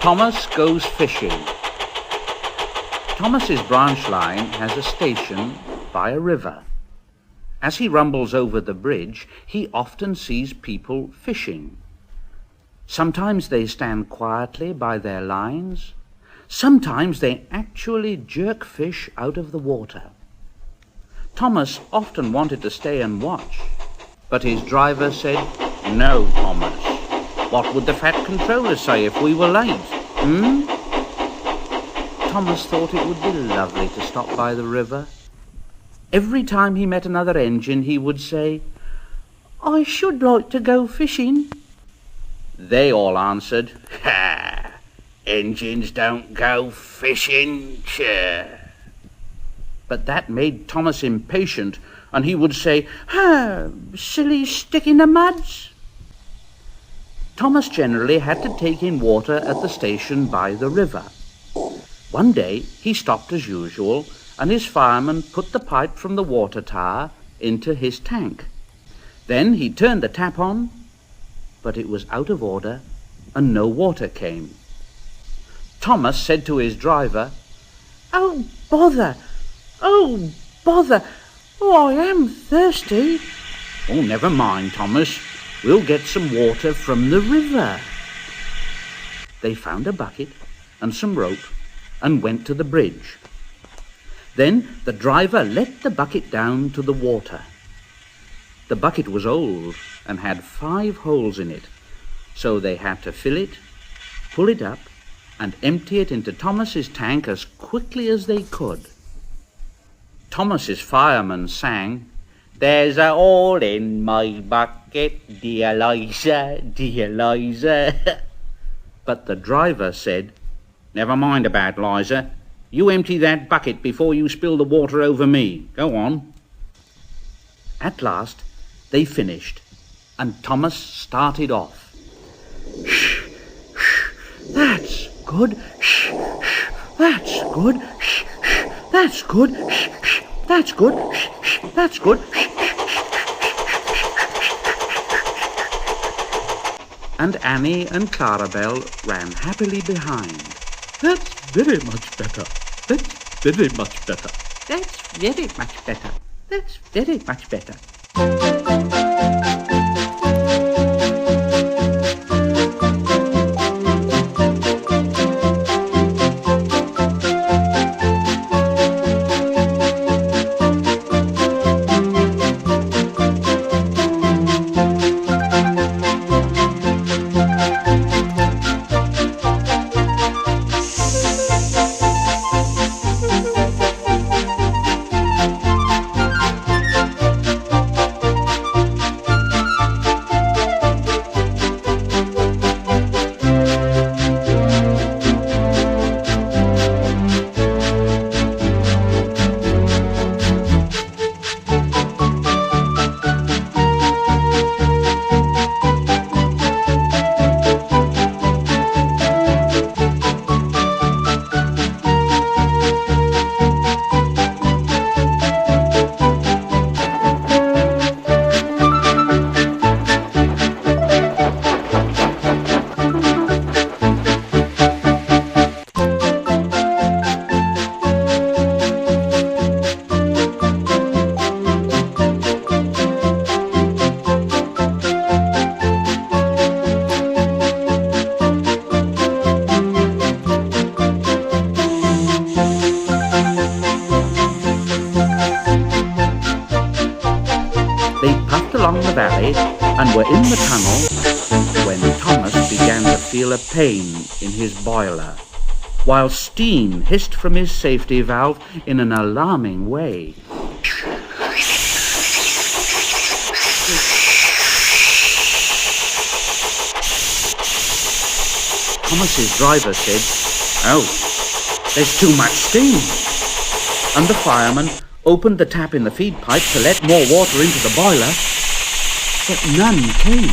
Thomas goes fishing. Thomas's branch line has a station by a river. As he rumbles over the bridge, he often sees people fishing. Sometimes they stand quietly by their lines. Sometimes they actually jerk fish out of the water. Thomas often wanted to stay and watch, but his driver said, "No, Thomas. What would the fat controller say if we were late? Thomas thought it would be lovely to stop by the river. Every time he met another engine, he would say, "I should like to go fishing." They all answered, "Ha! Engines don't go fishing, sure." But that made Thomas impatient, and he would say, "Ha! Silly stick in the muds." Thomas generally had to take in water at the station by the river. One day he stopped as usual, and his fireman put the pipe from the water tower into his tank. Then he turned the tap on, but it was out of order and no water came. Thomas said to his driver, "Oh, bother! Oh, bother! Oh, I am thirsty." "Oh, never mind, Thomas. We'll get some water from the river." They found a bucket and some rope and went to the bridge. Then the driver let the bucket down to the water. The bucket was old and had 5 holes in it, so they had to fill it, pull it up, and empty it into Thomas's tank as quickly as they could. Thomas's fireman sang, "There's a hole in my bucket, dear Liza, dear Liza." But the driver said, "Never mind about Liza. You empty that bucket before you spill the water over me. Go on." At last they finished, and Thomas started off. "Shh, shh, that's good. Shh, shh, that's good. Shh, shh, that's good. Shh, shh, that's good. Shh, shh, that's good." And Annie and Clarabelle ran happily behind. "That's very much better. That's very much better. That's very much better. That's very much better." Along the valley and were in the tunnel when Thomas began to feel a pain in his boiler, while steam hissed from his safety valve in an alarming way. Thomas's driver said, "Oh, there's too much steam." And the fireman opened the tap in the feed pipe to let more water into the boiler, but none came.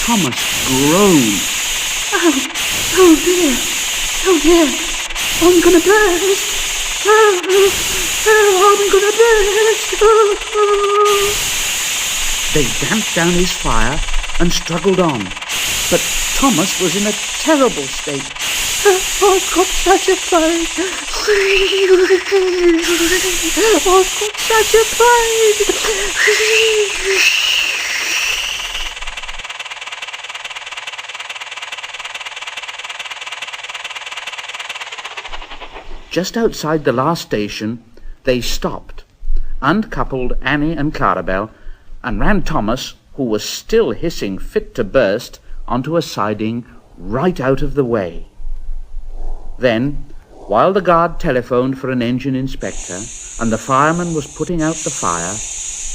Thomas groaned. Oh dear, I'm gonna burst. I'm gonna burst. They damped down his fire and struggled on. But Thomas was in a terrible state. I've got such a pain. I've got such a pain. Just outside the last station, they stopped, uncoupled Annie and Clarabel, and ran Thomas, who was still hissing fit to burst, onto a siding right out of the way. Then, while the guard telephoned for an engine inspector and the fireman was putting out the fire,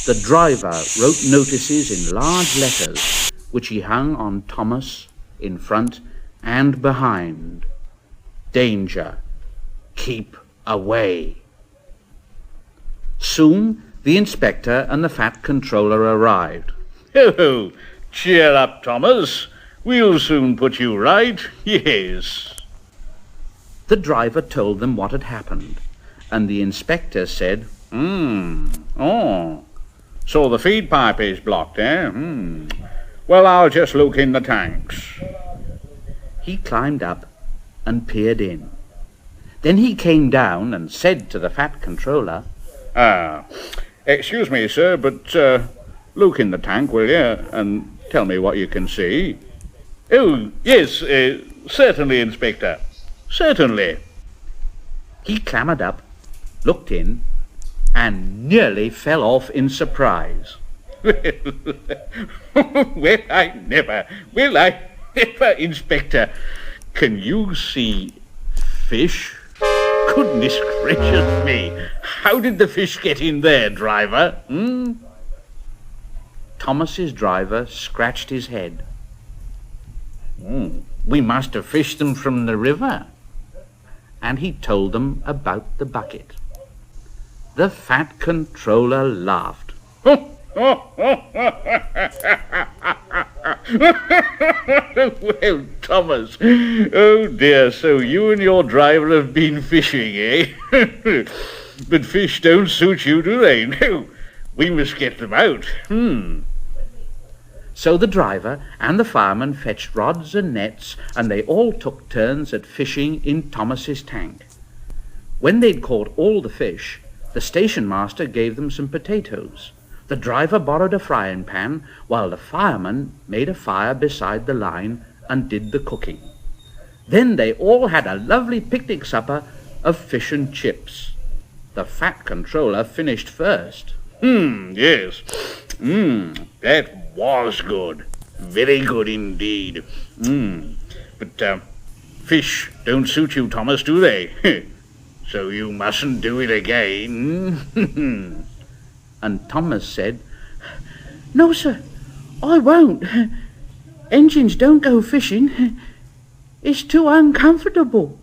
the driver wrote notices in large letters, which he hung on Thomas in front and behind. Danger. Keep away. Soon the inspector and the fat controller arrived. Oh, cheer up, Thomas. We'll soon put you right, yes. The driver told them what had happened, and the inspector said, Oh, so the feed pipe is blocked, eh? Well, I'll just look in the tanks. He climbed up and peered in. Then he came down and said to the fat controller, Excuse me, sir, but look in the tank, will you, and tell me what you can see? Oh, yes, certainly, Inspector. Certainly. He clambered up, looked in, and nearly fell off in surprise. Well, I never, Inspector. Can you see fish? Goodness gracious me! How did the fish get in there, driver? Thomas's driver scratched his head. We must have fished them from the river. And he told them about the bucket. The fat controller laughed. Well, Thomas, oh dear, so you and your driver have been fishing, eh? But fish don't suit you, do they? No, we must get them out. So the driver and the fireman fetched rods and nets, and they all took turns at fishing in Thomas's tank. When they'd caught all the fish, the station master gave them some potatoes. The driver borrowed a frying pan, while the fireman made a fire beside the line and did the cooking. Then they all had a lovely picnic supper of fish and chips. The fat controller finished first. Yes. That was good. Very good indeed. But fish don't suit you, Thomas, do they? So you mustn't do it again. And Thomas said, "No, sir, I won't. Engines don't go fishing. It's too uncomfortable."